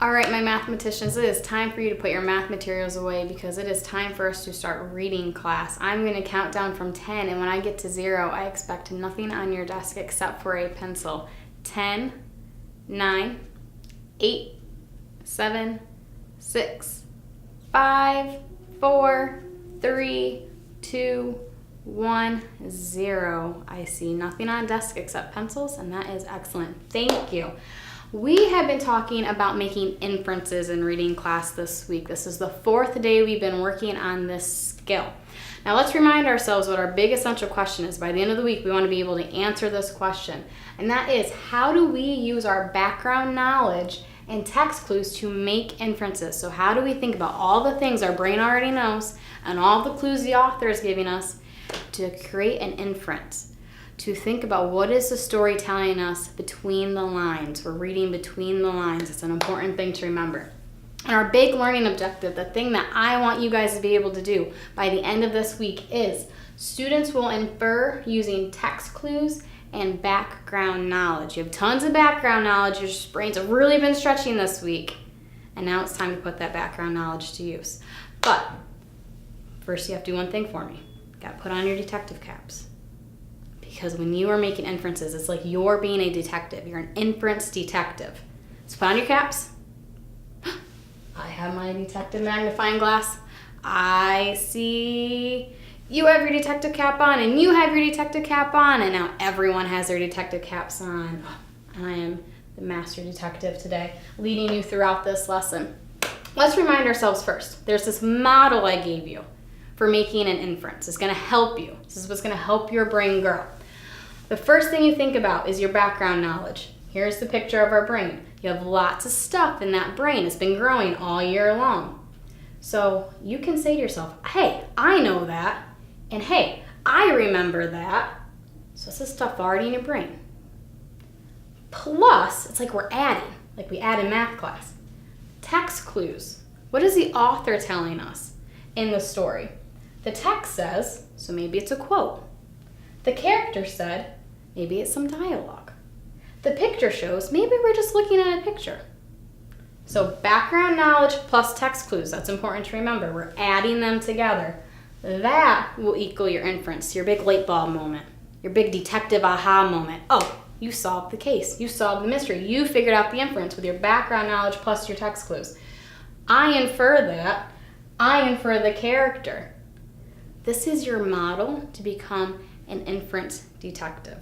All right, my mathematicians, it is time for you to put your math materials away because it is time for us to start reading class. I'm going to count down from 10, and when I get to 0, I expect nothing on your desk except for a pencil. 10, 9, 8, 7, 6, 5, 4, 3, 2, 1, 0. I see nothing on desk except pencils, and that is excellent. Thank you. We have been talking about making inferences in reading class this week. This is the 4th day we've been working on this skill. Now let's remind ourselves what our big essential question is. By the end of the week, we want to be able to answer this question. And that is, how do we use our background knowledge and text clues to make inferences? So how do we think about all the things our brain already knows and all the clues the author is giving us to create an inference? To think about what is the story telling us between the lines. We're reading between the lines. It's an important thing to remember. And our big learning objective, the thing that I want you guys to be able to do by the end of this week is students will infer using text clues and background knowledge. You have tons of background knowledge. Your brains have really been stretching this week. And now it's time to put that background knowledge to use. But first you have to do one thing for me. You got to put on your detective caps. Because when you are making inferences, it's like you're being a detective. You're an inference detective. So put on your caps. I have my detective magnifying glass. I see you have your detective cap on, and you have your detective cap on, and now everyone has their detective caps on. I am the master detective today, leading you throughout this lesson. Let's remind ourselves first. There's this model I gave you for making an inference. It's going to help you. This is what's going to help your brain grow. The first thing you think about is your background knowledge. Here's the picture of our brain. You have lots of stuff in that brain. It's been growing all year long. So you can say to yourself, hey, I know that. And hey, I remember that. So this is stuff already in your brain. Plus, it's like we're adding, like we add in math class. Text clues. What is the author telling us in the story? The text says, so maybe it's a quote. The character said, maybe it's some dialogue. The picture shows, maybe we're just looking at a picture. So background knowledge plus text clues, that's important to remember. We're adding them together. That will equal your inference, your big light bulb moment, your big detective aha moment. Oh, you solved the case. You solved the mystery. You figured out the inference with your background knowledge plus your text clues. I infer that. I infer the character. This is your model to become an inference detective.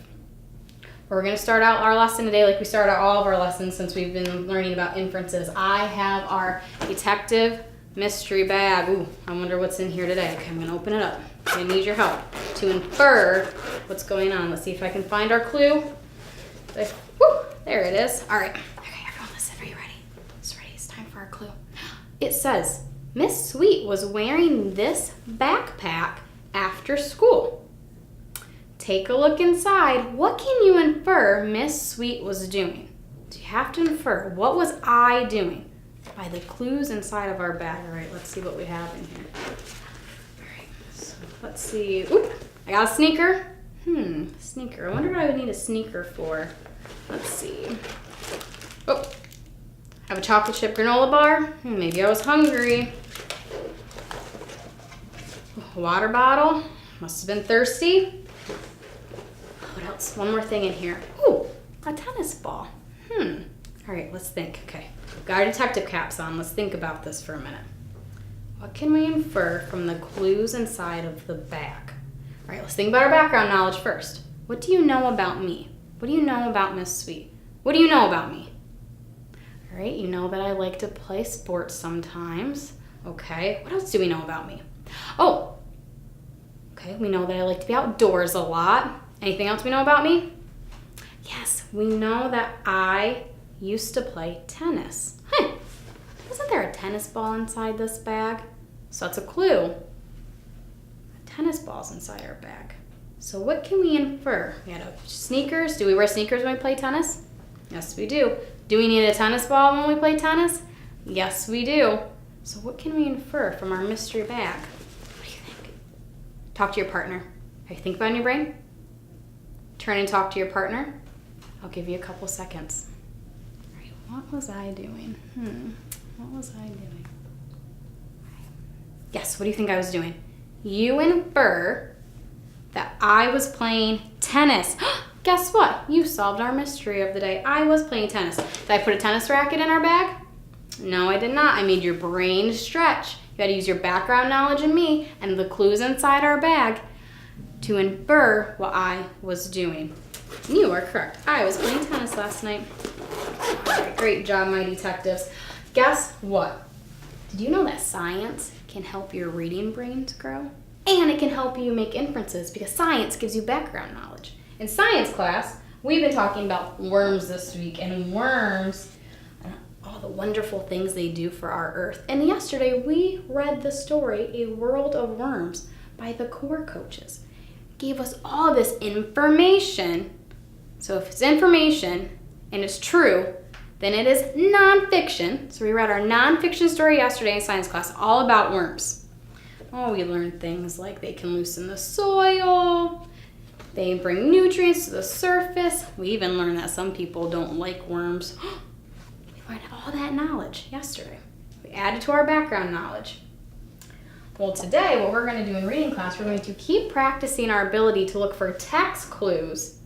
We're going to start out our lesson today like we start out all of our lessons since we've been learning about inferences. I have our detective mystery bag. Ooh, I wonder what's in here today. Okay, I'm going to open it up. I need your help to infer what's going on. Let's see if I can find our clue. There it is. All right. Okay, everyone listen. Are you ready? It's ready. It's time for our clue. It says, Miss Sweet was wearing this backpack after school. Take a look inside. What can you infer Miss Sweet was doing? So you have to infer, what was I doing? By the clues inside of our bag. All right, let's see what we have in here. All right, so let's see. Oop, I got a sneaker. Sneaker. I wonder what I would need a sneaker for. Let's see. Oh, I have a chocolate chip granola bar. Maybe I was hungry. Water bottle. Must have been thirsty. What else? One more thing in here. Ooh, a tennis ball. All right, let's think. Okay, we've got our detective caps on. Let's think about this for a minute. What can we infer from the clues inside of the bag? All right, let's think about our background knowledge first. What do you know about me? What do you know about Miss Sweet? What do you know about me? All right, you know that I like to play sports sometimes. Okay, what else do we know about me? Oh, okay, we know that I like to be outdoors a lot. Anything else we know about me? Yes, we know that I used to play tennis. Hey, isn't there a tennis ball inside this bag? So that's a clue. A tennis ball's inside our bag. So what can we infer? We had sneakers. Do we wear sneakers when we play tennis? Yes, we do. Do we need a tennis ball when we play tennis? Yes, we do. So what can we infer from our mystery bag? What do you think? Talk to your partner. Are you thinking about it in your brain? Turn and talk to your partner. I'll give you a couple seconds. All right, What was I doing? What was I doing? Yes, what do you think I was doing? You infer that I was playing tennis. Guess what? You solved our mystery of the day. I was playing tennis. Did I put a tennis racket in our bag? No, I did not. I made your brain stretch. You had to use your background knowledge in me and the clues inside our bag to infer what I was doing. And you are correct. I was playing tennis last night. All right, great job, my detectives. Guess what? Did you know that science can help your reading brains grow? And it can help you make inferences because science gives you background knowledge. In science class, we've been talking about worms this week, and worms and all the wonderful things they do for our earth. And yesterday we read the story, A World of Worms, by the core coaches. It gave us all this information. So if it's information and it's true, then it is nonfiction. So we read our nonfiction story yesterday in science class, all about worms. Oh, we learned things like they can loosen the soil, they bring nutrients to the surface. We even learned that some people don't like worms. We learned all that knowledge yesterday. We added to our background knowledge. Well, today, what we're going to do in reading class, we're going to keep practicing our ability to look for text clues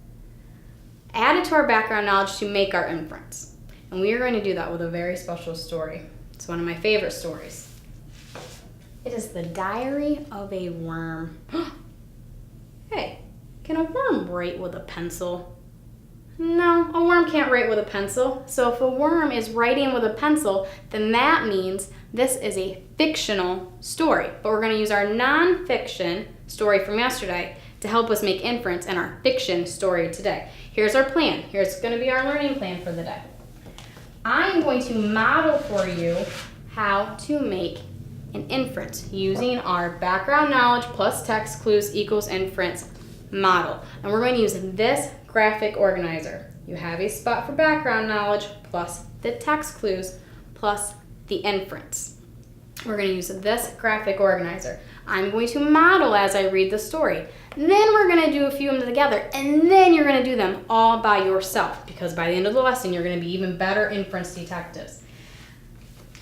added to our background knowledge to make our inference. And we are going to do that with a very special story. It's one of my favorite stories. It is the Diary of a Worm. Hey, can a worm write with a pencil? No, a worm can't write with a pencil. So if a worm is writing with a pencil, then that means this is a fictional story. But we're going to use our nonfiction story from yesterday to help us make inference in our fiction story today. Here's our plan. Here's going to be our learning plan for the day. I'm going to model for you how to make an inference using our background knowledge plus text clues equals inference model. And we're going to use this graphic organizer. You have a spot for background knowledge plus the text clues plus the inference. We're going to use this graphic organizer. I'm going to model as I read the story. Then we're going to do a few of them together, and then you're going to do them all by yourself, because by the end of the lesson, you're going to be even better inference detectives.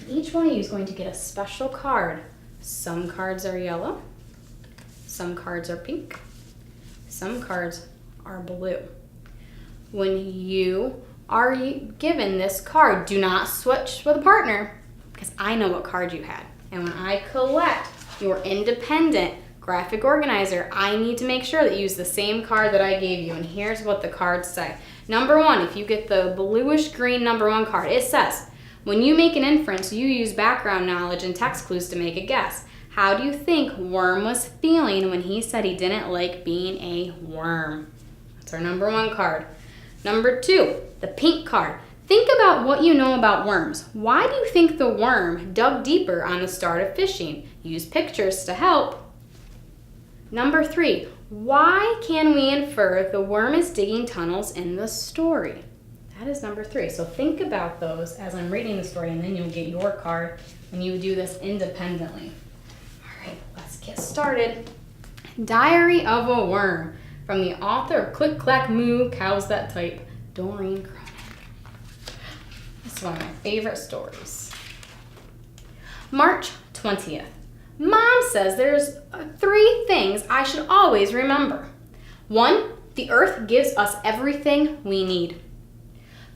Each one of you is going to get a special card. Some cards are yellow, some cards are pink, some cards are blue. When you are given this card, do not switch with a partner, because I know what card you had. And when I collect your independent graphic organizer, I need to make sure that you use the same card that I gave you. And here's what the cards say. Number one, if you get the bluish green number one card, it says, when you make an inference, you use background knowledge and text clues to make a guess. How do you think Worm was feeling when he said he didn't like being a worm? That's our number one card. Number two, the pink card. Think about what you know about worms. Why do you think the worm dug deeper on the start of fishing? Use pictures to help. Number three, why can we infer the worm is digging tunnels in the story? That is number three. So think about those as I'm reading the story, and then you'll get your card when you do this independently. All right, let's get started. Diary of a Worm, from the author of Click, Clack, Moo, Cows That Type, Doreen Cronin. This is one of my favorite stories. March 20th. Mom says there's 3 things I should always remember. 1, the earth gives us everything we need.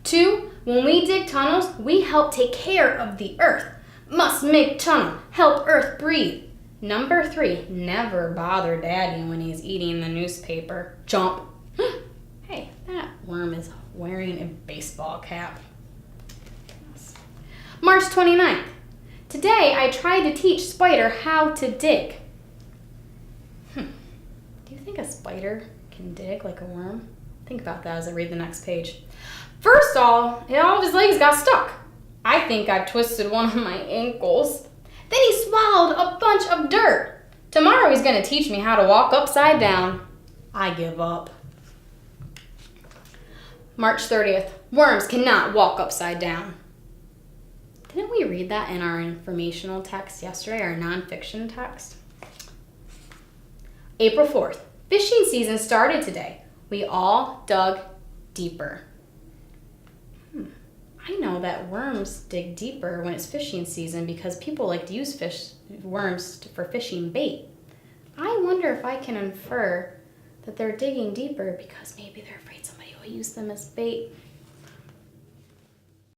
2, when we dig tunnels, we help take care of the earth. Must make tunnel, help earth breathe. Number 3, never bother daddy when he's eating the newspaper. Jump. Hey, that worm is wearing a baseball cap. March 29th. Today I tried to teach Spider how to dig. Do you think a spider can dig like a worm? Think about that as I read the next page. First all of his legs got stuck. I think I've twisted one of my ankles. Then he swallowed a bunch of dirt. Tomorrow he's going to teach me how to walk upside down. I give up. March 30th. Worms cannot walk upside down. Didn't we read that in our informational text yesterday, our nonfiction text? April 4th. Fishing season started today. We all dug deeper. I know that worms dig deeper when it's fishing season because people like to use worms for fishing bait. I wonder if I can infer that they're digging deeper because maybe they're afraid somebody will use them as bait.